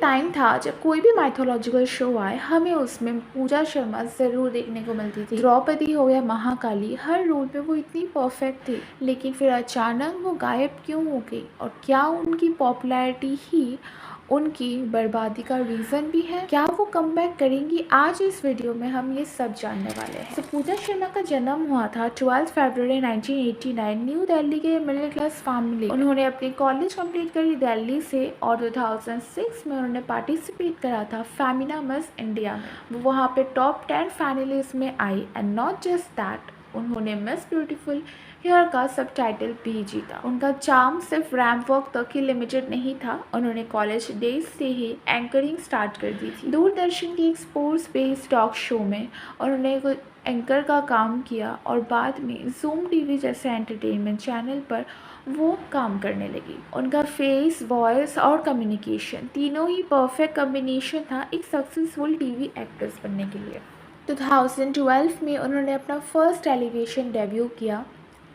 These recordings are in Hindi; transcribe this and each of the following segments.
टाइम था जब कोई भी माइथोलॉजिकल शो आए हमें उसमें पूजा शर्मा ज़रूर देखने को मिलती थी। द्रौपदी हो या महाकाली, हर रोल पे वो इतनी परफेक्ट थी। लेकिन फिर अचानक वो गायब क्यों हो गई, और क्या उनकी पॉपुलैरिटी ही उनकी बर्बादी का रीज़न भी है? क्या वो कमबैक करेंगी? आज इस वीडियो में हम ये सब जानने वाले हैं। तो पूजा शर्मा का जन्म हुआ था 12 फरवरी 1989 न्यू दिल्ली के मिडिल क्लास फैमिली। उन्होंने अपनी कॉलेज कंप्लीट करी दिल्ली से और 2006 में उन्होंने पार्टिसिपेट करा था फेमिना मिस इंडिया में। वो वहाँ पे टॉप 10 फाइनलिस्ट में आई। एंड नॉट जस्ट दैट, उन्होंने मिस ब्यूटीफुल हेयर का सबटाइटल भी जीता। उनका चार्म सिर्फ रैंप वॉक तक ही लिमिटेड नहीं था, उन्होंने कॉलेज डेज से ही एंकरिंग स्टार्ट कर दी थी। दूरदर्शन की एक स्पोर्ट्स बेस्ड टॉक शो में उन्होंने एंकर का काम किया और बाद में जूम टीवी जैसे एंटरटेनमेंट चैनल पर वो काम करने लगी। उनका फेस, वॉइस और कम्युनिकेशन तीनों ही परफेक्ट कॉम्बिनेशन था एक सक्सेसफुल टीवी एक्ट्रेस बनने के लिए। 2012 में उन्होंने अपना फर्स्ट टेलीविजन डेब्यू किया,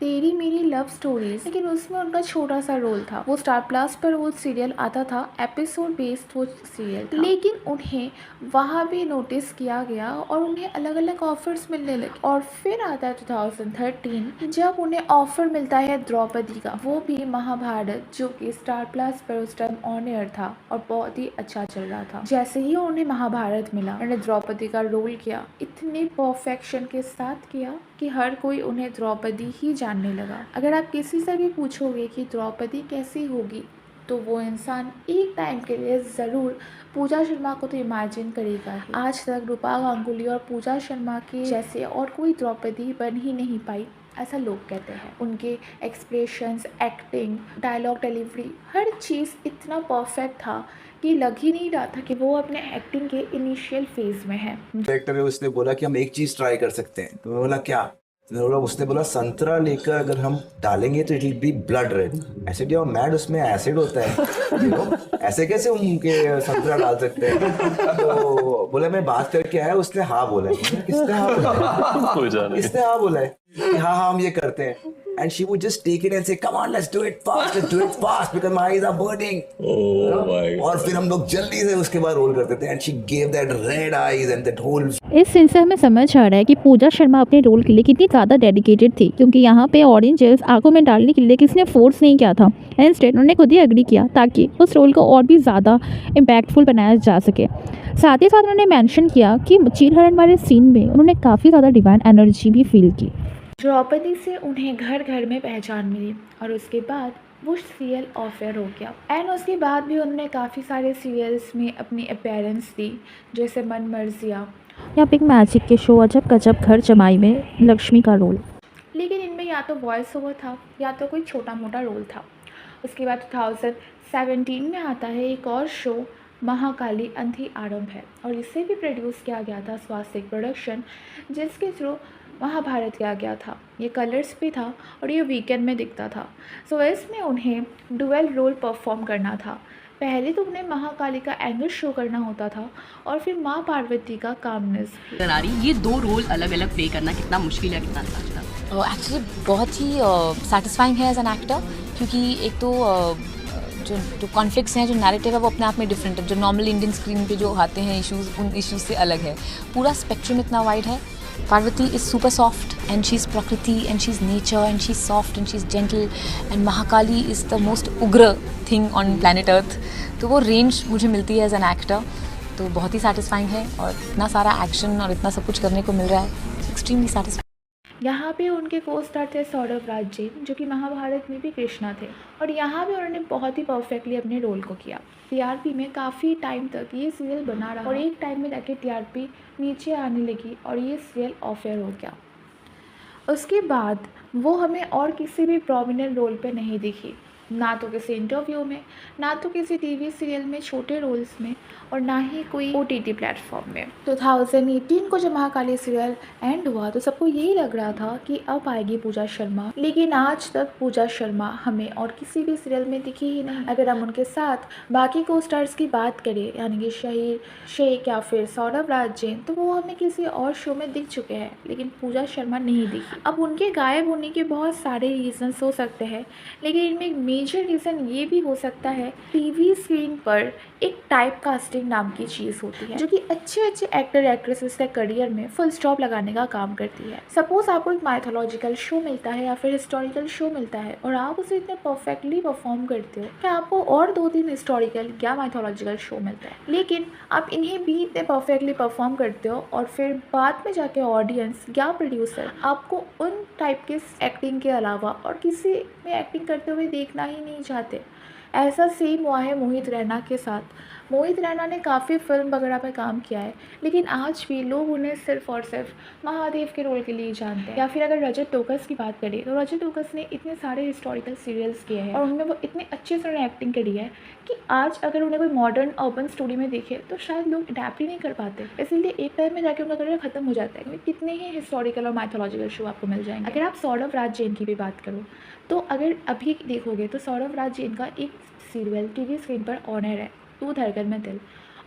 तेरी मेरी लव स्टोरीज, लेकिन उसमें उनका छोटा सा रोल था। वो स्टार प्लस पर वो सीरियल आता था, एपिसोड बेस्ड वो सीरियल था। लेकिन उन्हें वहाँ भी नोटिस किया गया और उन्हें अलग अलग ऑफर्स मिलने लगे। और फिर आता है 2013 जब उन्हें ऑफर मिलता है द्रौपदी का, वो भी महाभारत, जो कि स्टार प्लस पर उस टाइम ऑन एयर था और बहुत ही अच्छा चल रहा था। जैसे ही उन्हें महाभारत मिला, उन्होंने द्रौपदी का रोल किया, इतने परफेक्शन के साथ किया कि हर कोई उन्हें द्रौपदी ही जानने लगा। अगर आप किसी से भी पूछोगे कि द्रौपदी कैसी होगी, तो वो इंसान एक टाइम के लिए ज़रूर पूजा शर्मा को तो इमेजिन करेगा ही। आज तक रूपा गांगुली और पूजा शर्मा के जैसे और कोई द्रौपदी बन ही नहीं पाई, ऐसा लोग कहते हैं। उनके एक्सप्रेशंस, एक्टिंग, डायलॉग डिलीवरी, हर चीज़ इतना परफेक्ट था कि लग ही नहीं रहा था कि वो अपने एक्टिंग के इनिशियल फेज में है। डायरेक्टर है, उसने बोला कि हम एक चीज ट्राई कर सकते हैं। तो मैं बोला क्या? तो मैंने बोला, उसने बोला संतरा लेकर अगर हम डालेंगे तो it will be blood red. Acid या मैड, उसमें एसिड होता है, you know? ऐसे कैसे उनके संतरा डाल सकते हैं? तो बोला मैं बात करके आया, उसने हाँ बोला है। मैंने, किसने हाँ बोला है? किसने हाँ बोला है कि हाँ हाँ हम ये करते हैं? And she would just take it and say, "Come on, let's do it fast because my eyes are burning." और फिर हम लोग जल्दी से उसके बाद रोल करते थे, and she gave that red eyes and that whole. इस सीन से हमें समझ आ रहा है कि पूजा शर्मा अपने रोल के लिए कितनी ज़्यादा डेडिकेटेड थी, क्योंकि यहाँ पे ऑरेंज जेल्स आंखों में डालने के लिए किसी ने फोर्स नहीं किया था। इंस्टेड उन्होंने खुद ही एग्री किया ताकि उस रोल को और भी ज़्यादा इम्पैक्टफुल बनाया जा सके। साथ ही साथ उन्होंने मेंशन किया कि चीरहरण वाले सीन में उन्होंने काफ़ी ज़्यादा डिवाइन एनर्जी भी फील की। द्रौपदी से उन्हें घर घर में पहचान मिली और उसके बाद वो सीरियल ऑफ एयर हो गया। एंड उसके बाद भी उन्होंने काफ़ी सारे सीरियल्स में अपनी अपीयरेंस दी, जैसे मन मर्जिया या बिग मैजिक के शो अजब गजब घर जमाई में लक्ष्मी का रोल। लेकिन इनमें या तो वॉइस ओवर था या तो कोई छोटा मोटा रोल था। उसके बाद 2017 में आता है एक और शो, महाकाली अंधी आरंभ है, और इसे भी प्रोड्यूस किया गया था स्वास्तिक प्रोडक्शन, जिसके थ्रू महाभारत किया गया था। ये कलर्स पे था और ये वीकेंड में दिखता था। सो इसमें उन्हें डुअल रोल परफॉर्म करना था। पहले तो उन्हें महाकाली का एंगल शो करना होता था और फिर माँ पार्वती का कामनेस। ये दो रोल अलग अलग प्ले करना कितना मुश्किल है, कितना आसान था? एक्चुअली बहुत ही सेटिस्फाइंग है एज एन एक्टर, क्योंकि एक तो जो कॉन्फ्लिक्ट्स हैं, जो नैरेटिव है वो अपने आप में डिफरेंट है। जो नॉर्मल इंडियन स्क्रीन पे जो आते हैं इश्यूज, उन इश्यूज से अलग है। पूरा स्पेक्ट्रम इतना वाइड है। Parvati is super soft and she's Prakriti and she's nature and she's soft and she's gentle, and Mahakali is the most ugra thing on planet Earth. तो वो रेंज मुझे मिलती है एज एन एक्टर, तो बहुत ही सेटिस्फाइंग है। और इतना सारा एक्शन और इतना सब कुछ करने को मिल रहा है, एक्सट्रीमली सेटिस्फाइंग। यहाँ पे उनके को स्टार थे सौरभ राजेन, जो कि महाभारत में भी कृष्णा थे, और यहाँ भी उन्होंने बहुत ही परफेक्टली अपने रोल को किया। टीआरपी में काफ़ी टाइम तक ये सीरियल बना रहा और एक टाइम में जाके टीआरपी नीचे आने लगी और ये सीरियल ऑफ एयर हो गया। उसके बाद वो हमें और किसी भी प्रोमिनेंट रोल पे नहीं दिखी, ना तो किसी इंटरव्यू में, ना तो किसी टीवी सीरियल में छोटे रोल्स में, और ना ही कोई ओटीटी प्लेटफॉर्म में। 2018 को जब महाकाली सीरियल एंड हुआ तो सबको यही लग रहा था कि अब आएगी पूजा शर्मा, लेकिन आज तक पूजा शर्मा हमें और किसी भी सीरियल में दिखी ही नहीं। अगर हम उनके साथ बाकी को स्टार्स की बात करें, यानी कि शहीर शेख या फिर सौरभ राजेन, तो वो हमें किसी और शो में दिख चुके हैं, लेकिन पूजा शर्मा नहीं दिखी। अब उनके गायब होने के बहुत सारे रीजंस हो सकते हैं, लेकिन इनमें एक मेजर रीज़न ये भी हो सकता है टीवी स्क्रीन पर एक टाइप कास्टिंग नाम की चीज़ होती है जो कि अच्छे अच्छे एक्टर एक्ट्रेसेस के करियर में फुल स्टॉप लगाने का काम करती है। सपोज आपको एक माइथोलॉजिकल शो मिलता है या फिर हिस्टोरिकल शो मिलता है और आप उसे इतने परफेक्टली परफॉर्म करते हो कि आपको और 2-3 हिस्टोरिकल या माइथोलॉजिकल शो मिलता है, लेकिन आप इन्हें भी इतने परफेक्टली परफॉर्म करते हो और फिर बाद में जाके ऑडियंस या प्रोड्यूसर आपको उन टाइप के एक्टिंग के अलावा और किसी में एक्टिंग करते हुए देखना ही नहीं चाहते। ऐसा सेम हुआ है मोहित रैना के साथ। मोहित रैना ने काफ़ी फिल्म वगैरह पर काम किया है, लेकिन आज भी लोग उन्हें सिर्फ़ और सिर्फ महादेव के रोल के लिए जानते हैं। या फिर अगर रजत टोकस की बात करें तो रजत टोकस ने इतने सारे हिस्टोरिकल सीरियल्स किए हैं और उनमें वो इतने अच्छे से उन्होंने एक्टिंग करी है कि आज अगर उन्हें कोई मॉडर्न अर्बन स्टोरी में देखे तो शायद लोग अडैप्ट ही नहीं कर पाते। इसीलिए एक टाइम में जाके उनका करियर ख़त्म हो जाता है, क्योंकि कितने ही हिस्टोरिकल और माइथोलॉजिकल शो आपको मिल जाएंगे। अगर आप सौरभ राज जैन की भी बात करो तो अगर अभी देखोगे तो सौरभ राज जैन का एक सीरियल टीवी स्क्रीन पर ऑनर है, तू धड़कन में दिल,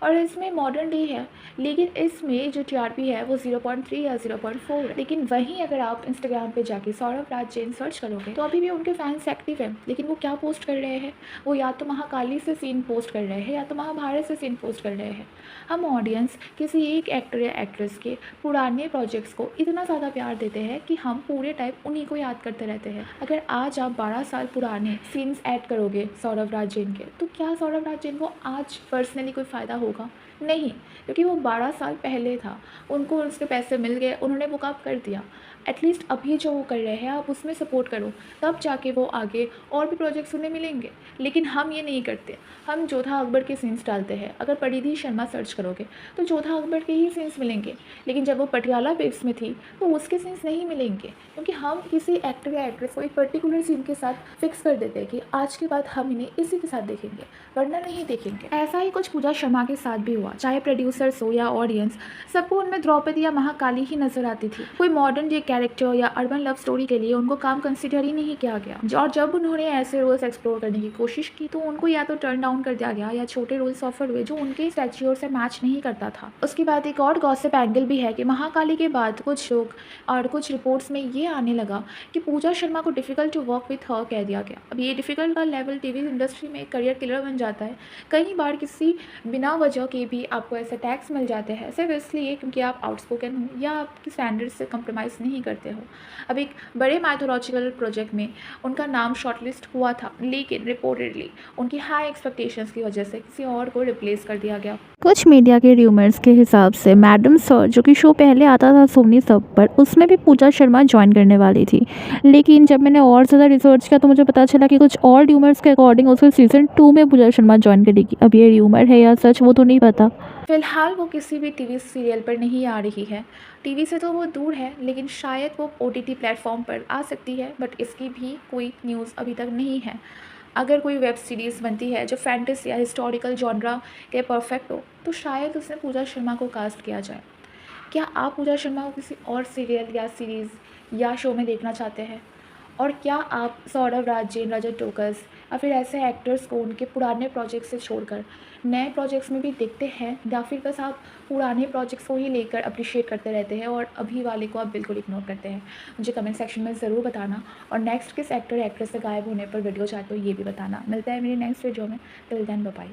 और इसमें मॉडर्न डे है, लेकिन इसमें जो टीआरपी है वो 0.3 या 0.4 है। लेकिन वहीं अगर आप इंस्टाग्राम पे जाके सौरभ राज जैन सर्च करोगे तो अभी भी उनके फैंस एक्टिव हैं, लेकिन वो क्या पोस्ट कर रहे हैं, वो या तो महाकाली से सीन पोस्ट कर रहे हैं या तो महाभारत से सीन पोस्ट कर रहे हैं। हम ऑडियंस किसी एक एक्टर या एक्ट्रेस के पुराने प्रोजेक्ट्स को इतना ज़्यादा प्यार देते हैं कि हम पूरे टाइम उन्हीं को याद करते रहते हैं। अगर आज आप 12 साल पुराने सीन्स ऐड करोगे सौरभ राज जैन के, तो क्या सौरभ राज जैन को आज पर्सनली कोई फ़ायदा होगा? नहीं, क्योंकि वो 12 साल पहले था, उनको उसके पैसे मिल गए, उन्होंने वो काम कर दिया। एटलीस्ट अभी जो वो कर रहे हैं आप उसमें सपोर्ट करो, तब जाके वो आगे और भी प्रोजेक्ट्स उन्हें मिलेंगे। लेकिन हम ये नहीं करते, हम जोधा अकबर के सीन्स डालते हैं। अगर परिधि शर्मा सर्च करोगे तो जोधा अकबर के ही सीन्स मिलेंगे, लेकिन जब वो पटियाला बेब्स में थी तो उसके सीन्स नहीं मिलेंगे, क्योंकि हम किसी एक्टर या एक्ट्रेस को एक पर्टिकुलर सीन के साथ फिक्स कर देते हैं कि आज के बाद हम इन्हें इसी के साथ देखेंगे, वरना नहीं देखेंगे। ऐसा ही कुछ पूजा शर्मा के साथ भी हुआ। चाहे प्रोड्यूसर्स हो या ऑडियंस, सबको उनमें द्रौपदी या महाकाली ही नजर आती थी। कोई मॉडर्न डे कैरेक्टर या अर्बन लव स्टोरी के लिए उनको काम कंसिडर ही नहीं किया गया, और जब उन्होंने ऐसे रोल्स एक्सप्लोर करने की कोशिश की तो उनको या तो टर्न डाउन कर दिया गया या छोटे रोल्स ऑफर हुए जो उनके स्टैच्योर से मैच नहीं करता था। उसके बाद एक और गॉसिप एंगल भी है कि महाकाली के बाद कुछ लोग और कुछ रिपोर्ट्स में ये आने लगा कि पूजा शर्मा को difficult to work with her कह दिया गया। अब ये डिफ़िकल्ट का लेवल टीवी इंडस्ट्री में करियर किलर बन जाता है। कई बार किसी बिना वजह के भी आपको ऐसे टैग्स मिल जाते हैं, सिर्फ इसलिए क्योंकि आप आउटस्पोकन हो या आपकी स्टैंडर्ड से कंप्रोमाइज़ नहीं करते हो। अब एक बड़े माइथोलॉजिकल प्रोजेक्ट में उनका नाम शॉर्टलिस्ट हुआ था, लेकिन रिपोर्टेडली उनकी हाई एक्सपेक्टेशंस की वजह से किसी और को रिप्लेस कर दिया गया। कुछ मीडिया के र्यूमर्स के हिसाब से मैडम सर जो कि शो पहले आता था सोनी सब पर, उसमें भी पूजा शर्मा ज्वाइन करने वाली थी, लेकिन जब मैंने और ज़्यादा रिसर्च किया तो मुझे पता चला कि कुछ और र्यूमर्स के अकॉर्डिंग उसके सीज़न 2 में पूजा शर्मा ज्वाइन करेगी। अब ये र्यूमर है या सच वो तो नहीं पता। फ़िलहाल वो किसी भी टीवी सीरियल पर नहीं आ रही है। टीवी से तो वो दूर है, लेकिन शायद वो ओटीटी प्लेटफॉर्म पर आ सकती है, बट इसकी भी कोई न्यूज़ अभी तक नहीं है। अगर कोई वेब सीरीज़ बनती है जो फैंटेसी या हिस्टोरिकल जॉनरा के परफेक्ट हो तो शायद उसमें पूजा शर्मा को कास्ट किया जाए। क्या आप पूजा शर्मा को किसी और सीरियल या सीरीज़ या शो में देखना चाहते हैं? और क्या आप सौरभ राज जैन, रजत टोकस या फिर ऐसे एक्टर्स को उनके पुराने प्रोजेक्ट से छोड़कर नए प्रोजेक्ट्स में भी देखते हैं, या फिर बस आप पुराने प्रोजेक्ट्स को ही लेकर अप्रिशिएट करते रहते हैं और अभी वाले को आप बिल्कुल इग्नोर करते हैं? मुझे कमेंट सेक्शन में ज़रूर बताना, और नेक्स्ट किस एक्टर एक्ट्रेस से गायब होने पर वीडियो चाहते हो ये भी बताना। मिलता है मेरी नेक्स्ट वीडियो में। Till then bye bye.